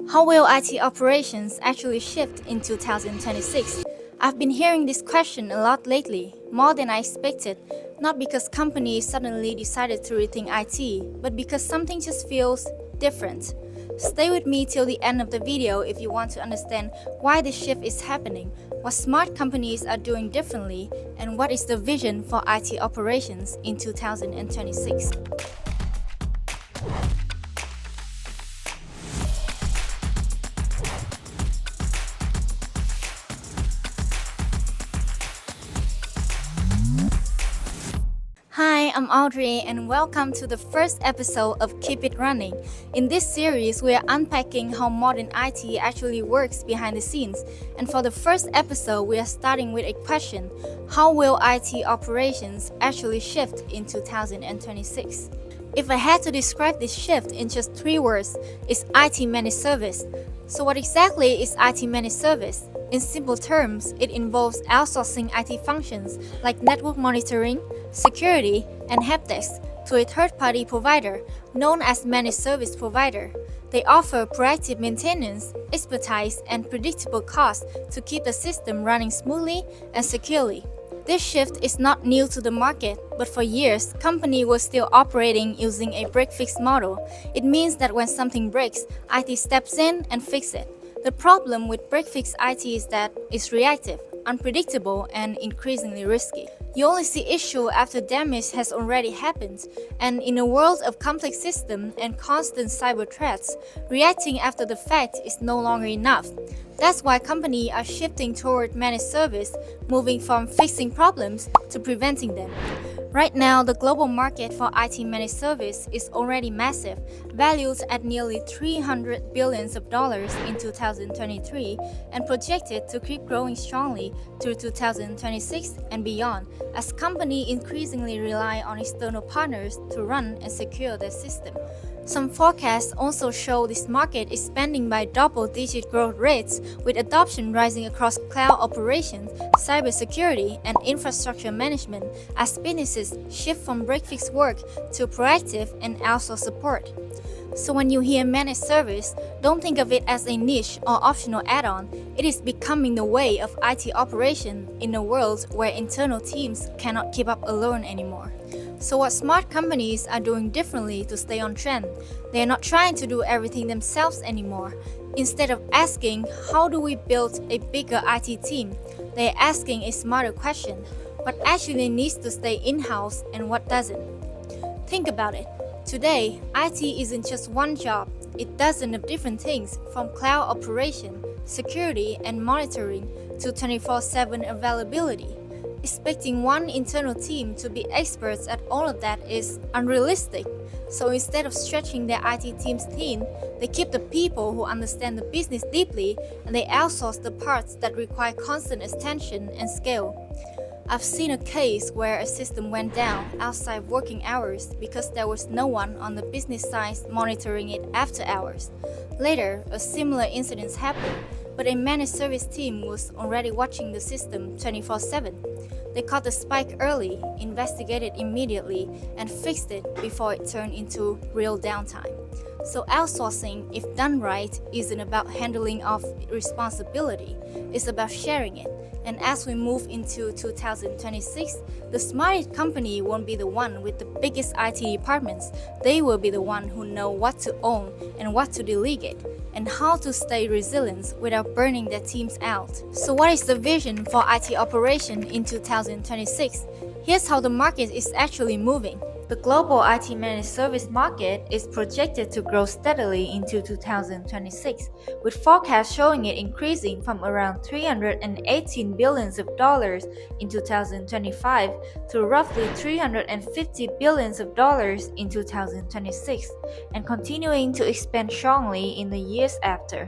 How will IT operations actually shift in 2026? I've been hearing this question a lot lately, more than I expected, not because companies suddenly decided to rethink IT, but because something just feels different. Stay with me till the end of the video if you want to understand why the shift is happening, what smart companies are doing differently, and what is the vision for IT operations in 2026. Hi, I'm Audrey and welcome to the first episode of Keep It Running. In this series, we are unpacking how modern IT actually works behind the scenes. And for the first episode, we are starting with a question: how will IT operations actually shift in 2026? If I had to describe this shift in just 3 words, it's IT managed service. So what exactly is IT managed service? In simple terms, it involves outsourcing IT functions like network monitoring, security, and helpdesk to a third-party provider known as managed service provider. They offer proactive maintenance, expertise, and predictable costs to keep the system running smoothly and securely. This shift is not new to the market, but for years, companies were still operating using a break-fix model. It means that when something breaks, IT steps in and fixes it. The problem with break-fix IT is that it's reactive, unpredictable, and increasingly risky. You only see issue after damage has already happened, and in a world of complex systems and constant cyber threats, reacting after the fact is no longer enough. That's why companies are shifting toward managed service, moving from fixing problems to preventing them. Right now, the global market for IT managed service is already massive, valued at nearly $300 billion in 2023 and projected to keep growing strongly through 2026 and beyond, as companies increasingly rely on external partners to run and secure their system. Some forecasts also show this market expanding by double-digit growth rates, with adoption rising across cloud operations, cybersecurity, and infrastructure management as businesses shift from break-fix work to proactive and outsourced support. So when you hear managed service, don't think of it as a niche or optional add-on. It is becoming the way of IT operation in a world where internal teams cannot keep up alone anymore. So what smart companies are doing differently to stay on trend? They are not trying to do everything themselves anymore. Instead of asking, how do we build a bigger IT team? They are asking a smarter question: what actually needs to stay in-house and what doesn't? Think about it. Today, IT isn't just one job. It dozens of different things, from cloud operation, security, and monitoring to 24/7 availability. Expecting one internal team to be experts at all of that is unrealistic. So instead of stretching their IT team's thin, they keep the people who understand the business deeply, and they outsource the parts that require constant attention and scale. I've seen a case where a system went down outside working hours because there was no one on the business side monitoring it after hours. Later, a similar incident happened, but a managed service team was already watching the system 24/7. They caught the spike early, investigated immediately, and fixed it before it turned into real downtime. So outsourcing, if done right, isn't about handling off responsibility, it's about sharing it. And as we move into 2026, the smartest company won't be the one with the biggest IT departments. They will be the one who know what to own and what to delegate, and how to stay resilient without burning their teams out. So what is the vision for IT operation in 2026? Here's how the market is actually moving. The global IT managed service market is projected to grow steadily into 2026, with forecasts showing it increasing from around $318 billion in 2025 to roughly $350 billion in 2026, and continuing to expand strongly in the years after.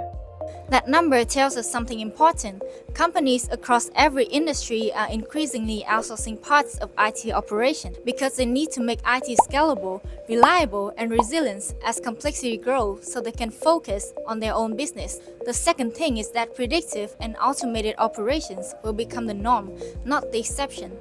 That number tells us something important. Companies across every industry are increasingly outsourcing parts of IT operation because they need to make IT scalable, reliable, and resilient as complexity grows so they can focus on their own business. The second thing is that predictive and automated operations will become the norm, not the exception.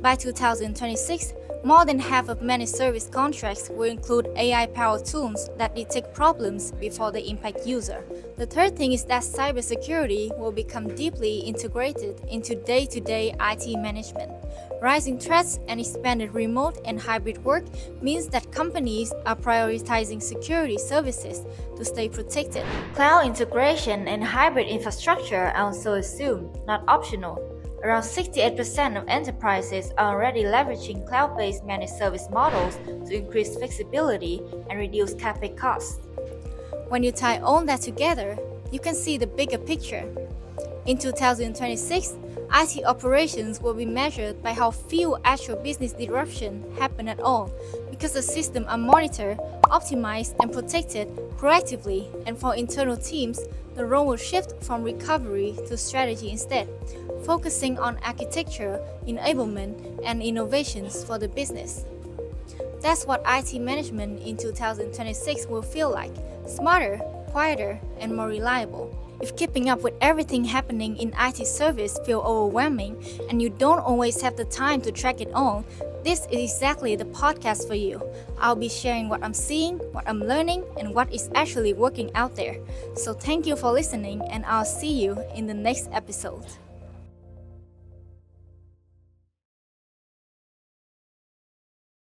By 2026, More than half of managed service contracts will include AI-powered tools that detect problems before they impact user. The third thing is that cybersecurity will become deeply integrated into day-to-day IT management. Rising threats and expanded remote and hybrid work means that companies are prioritizing security services to stay protected. Cloud integration and hybrid infrastructure are also assumed, not optional. Around 68% of enterprises are already leveraging cloud-based managed service models to increase flexibility and reduce CapEx costs. When you tie all that together, you can see the bigger picture. In 2026, IT operations will be measured by how few actual business disruption happen at all, because the systems are monitored, optimized, and protected proactively, and for internal teams, the role will shift from recovery to strategy instead, focusing on architecture, enablement, and innovations for the business. That's what IT management in 2026 will feel like: smarter, quieter, and more reliable. If keeping up with everything happening in IT service feels overwhelming and you don't always have the time to track it all, this is exactly the podcast for you. I'll be sharing what I'm seeing, what I'm learning, and what is actually working out there. So thank you for listening, and I'll see you in the next episode.